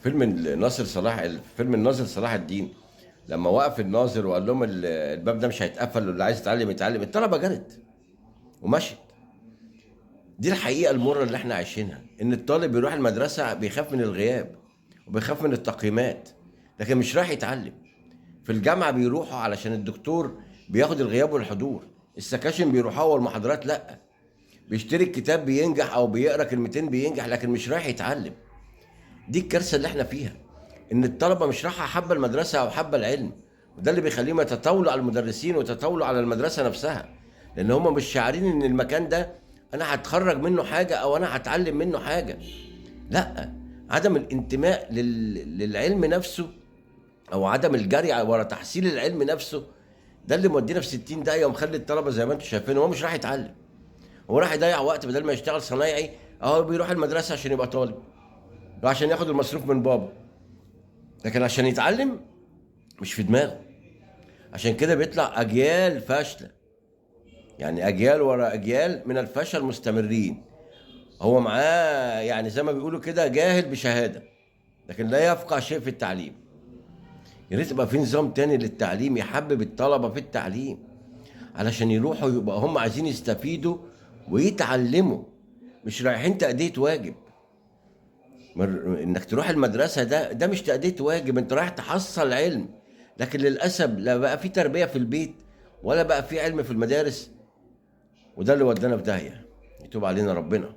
فيلم الناظر صلاح الدين، لما وقف الناظر وقال لهم الباب ده مش هيتقفل، واللي عايز يتعلم يتعلم، الطلبه جرت ومشت. دي الحقيقه المره اللي احنا عايشينها، ان الطالب بيروح المدرسه بيخاف من الغياب وبيخاف من التقييمات، لكن مش رايح يتعلم. في الجامعه بيروحوا علشان الدكتور بياخد الغياب والحضور، السكاشن بيروحوا والمحاضرات لا. بيشتري الكتاب بينجح او بيقرا كلمتين بينجح، لكن مش رايح يتعلم. دي الكارثه اللي احنا فيها، ان الطلبه مش رايحه حابه المدرسه او حابه العلم، وده اللي بيخليهم يتطاولوا على المدرسين ويتطاولوا على المدرسه نفسها، لان هم مش شاعرين ان المكان ده انا هتخرج منه حاجه او انا هتعلم منه حاجه. لا، عدم الانتماء للعلم نفسه، او عدم الجري ورا تحصيل العلم نفسه، ده اللي مودينا في 60 دقيقه ومخلي الطلبه زي ما انتم شايفين هو مش راح يتعلم. هو راح يضيع وقت بدل ما يشتغل صنايعي، اهو بيروح المدرسه عشان يبقى طالب وعشان ياخد المصروف من بابا، لكن عشان يتعلم مش في دماغه. عشان كده بيطلع اجيال فاشله، يعني اجيال ورا اجيال من الفشل مستمرين. هو معاه يعني زي ما بيقولوا كده جاهل بشهاده، لكن لا يفقه شيء في التعليم. يا ريت يبقى في نظام تاني للتعليم يحبب الطلبه في التعليم، علشان يروحوا يبقى هم عايزين يستفيدوا ويتعلموا، مش رايحين تأدية واجب. انك تروح المدرسه ده مش تأدية واجب، انت رايح تحصل علم. لكن للاسف لا بقى في تربيه في البيت ولا بقى في علم في المدارس، وده اللي ودانا في داهيه. يتوب علينا ربنا.